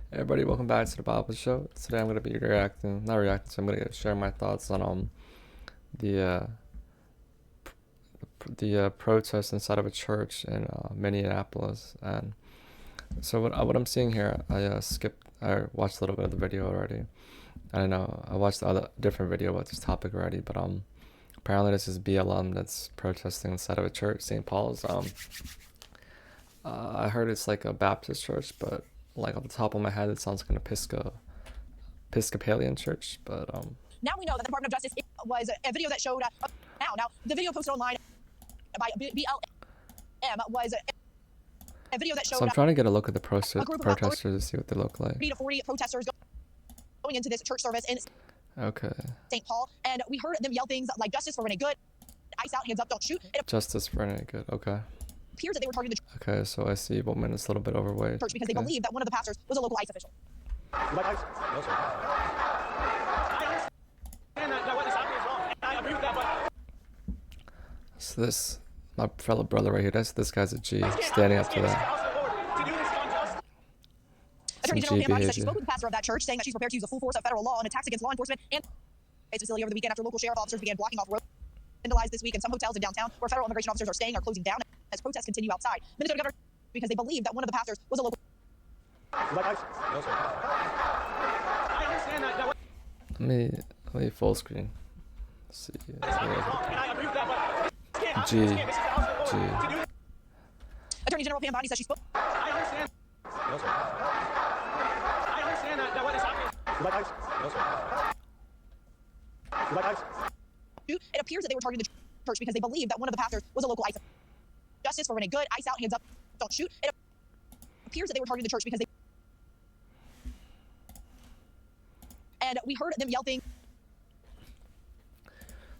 Hey everybody, welcome back to the Bible Show. Today I'm gonna be not reacting. So I'm gonna share my thoughts on the protest inside of a church in Minneapolis. And so what I'm seeing here, I watched a little bit of the video already. I don't know, I watched the other different video about this topic already, but apparently this is BLM that's protesting inside of a church, St. Paul's. I heard it's like a Baptist church, but like off the top of my head, it sounds like an Episcopalian church. But Now we know that the Department of Justice was a video that showed now the video posted online by BLM was a video that showed so I'm trying to get a look at the protesters to see what they look like. 30 to 40 protesters going into this church service in Okay. St. Paul, and we heard them yell things like "Justice for Renee Good," "Ice out, hands up, don't shoot." It Justice for Renee Good. Okay. appears that they were targeting the Okay, so I see woman is a little bit overweight. church because they believe that one of the pastors was a local ICE official. You like ice? No, sir. I understand that what is happening is wrong, and I agree with that, but... So this, my fellow brother right here, this guy's a G, standing up to that. Attorney Some General G Pam Bondi said she behavior. spoke with the pastor of that church, saying that she's prepared to use the full force of federal law and attacks against law enforcement and its facility over the weekend after local sheriff officers began blocking off roads vandalized this week, and some hotels in downtown where federal immigration officers are staying are closing down as protests continue outside. Minnesota governor because they believe that one of the pastors was a local. You like ice? No, sir. I understand that what... Let me full screen. Let's see. And I agree with that, but... G. Attorney General Pam Bondi said she spoke. I understand. No, sir. I understand that what is happening. You like ice? No, sir. You like ice? It appears that they were targeting the church because they believe that one of the pastors was a local ICE. Justice for Renee Good, ice out, hands up, don't shoot. It appears that they were targeting the church because they. And we heard them yell things.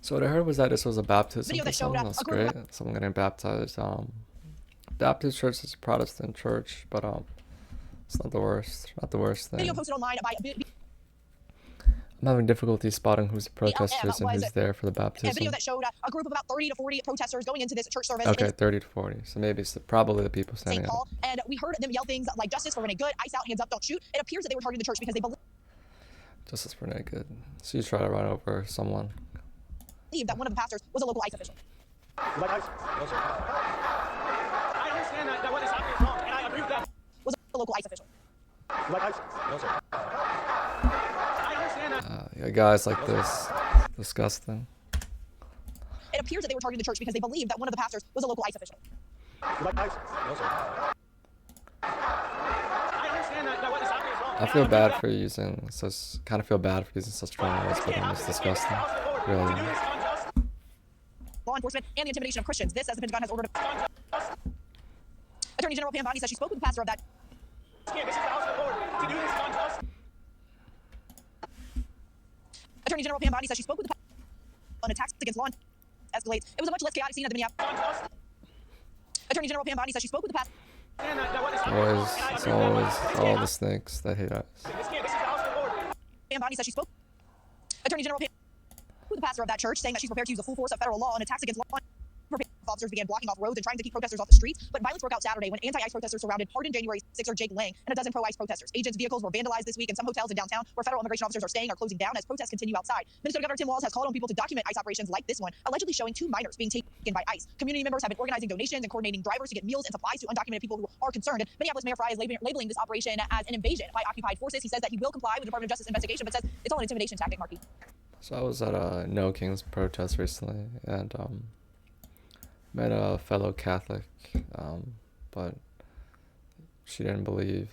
So what I heard was that this was a baptism Video for that showed someone. That's great. Someone getting baptized. Baptist church is a Protestant church, but it's not the worst. Not the worst thing. Video posted online by. I'm having difficulty spotting who's the protesters and was who's there for the A baptism. video that showed a group of about 30 to 40 protesters going into this church service. Okay, 30 to 40. So maybe it's probably the people standing St. up. Paul, and we heard them yell things like "Justice for Renee Good," "Ice out, hands up, don't shoot." It appears that they were targeting the church because they Justice for Renee Good. So you try to run over someone. believe that one of the pastors was a local ICE official. You like ice? No, sir. I understand that what is happening is wrong, and I agree with that. Was a local ICE official. You like ice? No, sir. I understand that. Yeah, guys like this. Disgusting. It appears that they were targeting the church because they believe that one of the pastors was a local ICE official. You like ice? No, sir. I understand that what is happening is wrong. I feel bad for using such strong words, but it's disgusting. Really. Law enforcement and the intimidation of Christians. This, as the Pentagon has ordered. Attorney General Pam Bondi said she spoke with the pastor of that. This is the House of Lord. To do this unjust. Attorney General Pam Bondi said she spoke with the pastor on attacks against law escalates. It was a much less chaotic scene at the Minneapolis. Attorney General Pam Bondi said she spoke with the pastor. It's always all the snakes that hate us. Pam Bondi said she spoke. Attorney General Pam with the pastor of that church, saying that she's prepared to use the full force of federal law and attacks against law. Officers began blocking off roads and trying to keep protesters off the streets, but violence broke out Saturday when anti-ICE protesters surrounded pardoned January 6er Jake Lang and a dozen pro-ICE protesters. Agents' vehicles were vandalized this week, and some hotels in downtown where federal immigration officers are staying are closing down as protests continue outside. Minnesota Governor Tim Walz has called on people to document ICE operations like this one, allegedly showing 2 minors being taken by ICE. Community members have been organizing donations and coordinating drivers to get meals and supplies to undocumented people who are concerned. And Minneapolis Mayor Frey is labeling this operation as an invasion by occupied forces. He says that he will comply with the Department of Justice investigation, but says it's all an intimidation tactic, Markey. So I was at a No Kings protest recently, and met a fellow Catholic, but she didn't believe.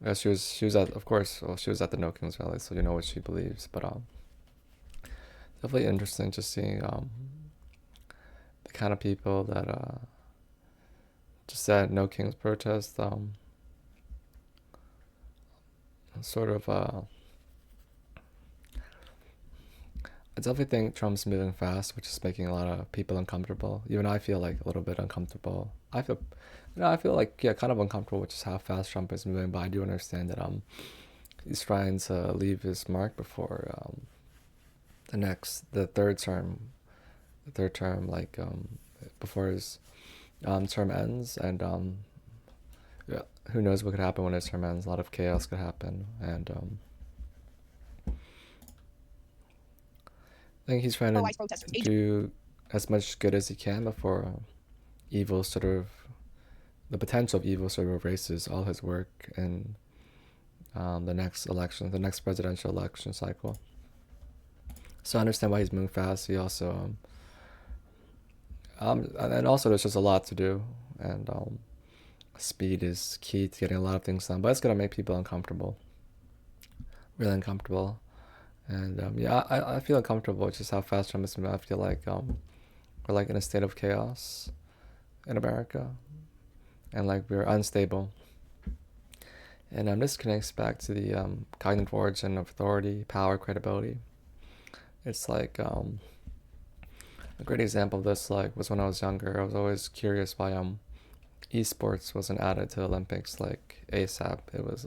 Yeah, she was at, of course, well, she was at the No Kings rally, so you know what she believes. But definitely interesting just seeing the kind of people that just at No Kings protest, sort of. I definitely think Trump's moving fast, which is making a lot of people uncomfortable. Even I feel like a little bit uncomfortable. I feel like, yeah, kind of uncomfortable with just how fast Trump is moving, but I do understand that he's trying to leave his mark before the third term, like before his term ends, and yeah, who knows what could happen when his term ends. A lot of chaos could happen, and I think he's trying Pro-ICE to protesters. do as much good as he can before evil sort of, the potential of evil sort of erases all his work in the next election, the next presidential election cycle. So I understand why he's moving fast. He also, and also there's just a lot to do, and speed is key to getting a lot of things done. But it's gonna make people uncomfortable, really uncomfortable. And yeah, I feel uncomfortable with just how fast Trump is moving. I feel like we're like in a state of chaos in America, and like we're unstable. And this connects back to the cognitive origin of authority, power, credibility. It's like a great example of this like was when I was younger. I was always curious why esports wasn't added to the Olympics like ASAP. It was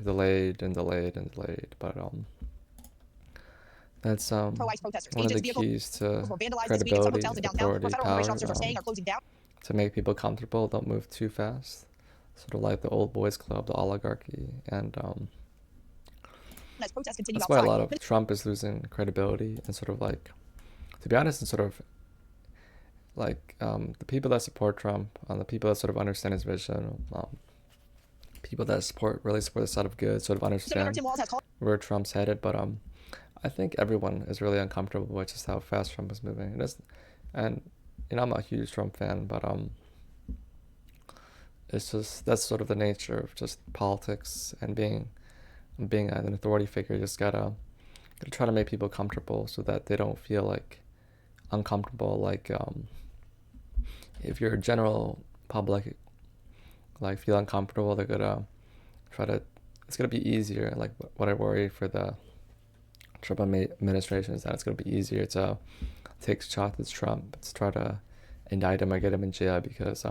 delayed and delayed and delayed, but that's Pro-ICE protesters. one of the Agents' vehicles keys to were vandalized this week in some credibility, hotels in downtown, where authority, federal immigration power, officers are staying or closing down. to make people comfortable. Don't move too fast. Sort of like the old boys club, the oligarchy, and As protests continue that's why a outside. lot of Trump is losing credibility, and sort of like, to be honest, and sort of like the people that support Trump, the people that sort of understand his vision, people that really support the side of good, sort of Senator understand Tim Walz has called where Trump's headed. But I think everyone is really uncomfortable with just how fast Trump is moving. And you know, I'm a huge Trump fan, but it's just that's sort of the nature of just politics and being an authority figure. You just gotta try to make people comfortable so that they don't feel like uncomfortable. Like if your general public like feel uncomfortable, they're gonna try to. It's gonna be easier. Like what I worry for the Trump administration is that it's gonna be easier to take shots at Trump, to try to indict him or get him in jail because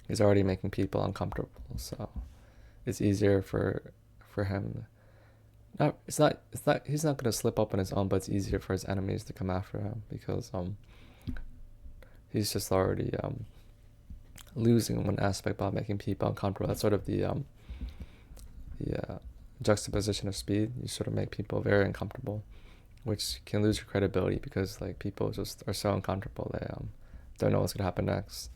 he's already making people uncomfortable. So it's easier for him. He's not going to slip up on his own, but it's easier for his enemies to come after him because he's just already losing one aspect by making people uncomfortable. That's sort of the juxtaposition of speed. You sort of make people very uncomfortable, which can lose your credibility because like people just are so uncomfortable they don't know what's going to happen next.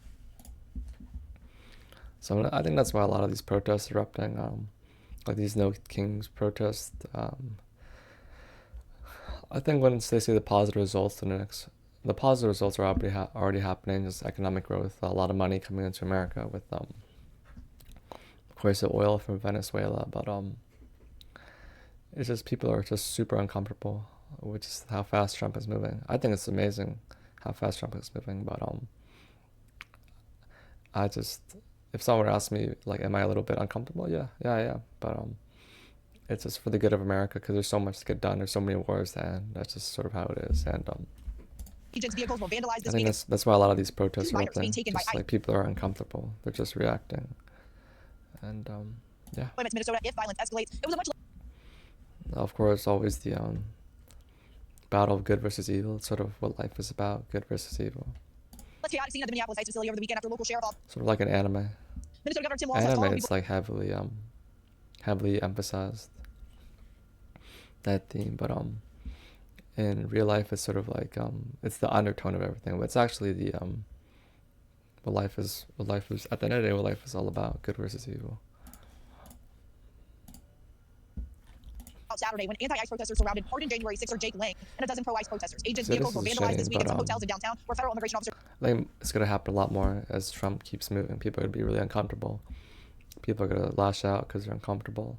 So I think that's why a lot of these protests are erupting, like these No Kings protests. I think once they see the positive results, the positive results are already happening. Just economic growth, a lot of money coming into America with, of course, the oil from Venezuela. But it's just people are just super uncomfortable, which is how fast Trump is moving. I think it's amazing how fast Trump is moving, but I just. If someone were to ask me, like, am I a little bit uncomfortable? Yeah, I am. But it's just for the good of America because there's so much to get done. There's so many wars to end. That's just sort of how it is. And agents' vehicles were vandalized I this think week. that's why a lot of these protests Two are minors being happening. taken by Just ICE. like people are uncomfortable. They're just reacting. And yeah. Appointments, Minnesota. If violence escalates, it was a much Of course, always the battle of good versus evil. It's sort of what life is about, good versus evil. less chaotic scene at the Minneapolis ICE facility over the weekend after local sheriff. Sort of like an anime. Minnesota Governor Tim Walz has called Anime, on it's people. like heavily emphasized that theme, but in real life it's sort of like it's the undertone of everything, but it's actually the what life is at the end of the day, what life is all about, good versus evil. Saturday when anti-ICE protesters surrounded pardoned January 6er Jake Lang and a dozen pro-ICE protesters. Agents' So vehicles this were is a vandalized shame, this week in but, some hotels in downtown where federal immigration officers. I think it's gonna happen a lot more as Trump keeps moving. People are gonna be really uncomfortable. People are gonna lash out because they're uncomfortable,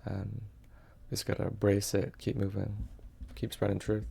and we just gotta embrace it, keep moving, keep spreading truth.